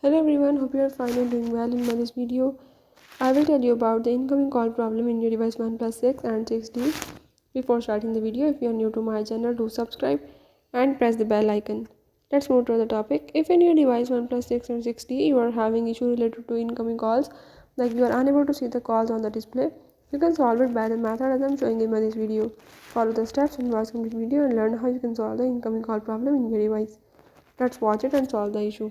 Hello everyone, hope you are fine and doing well. In this video, I will tell you about the incoming call problem in your device OnePlus 6 and 6D. Before starting the video, if you are new to my channel, do subscribe and press the bell icon. Let's move to the topic. If in your device OnePlus 6 and 6D you are having issue related to incoming calls, like you are unable to see the calls on the display, you can solve it by the method as I am showing in this video. Follow the steps and watch complete video and learn how you can solve the incoming call problem in your device. Let's watch it and solve the issue.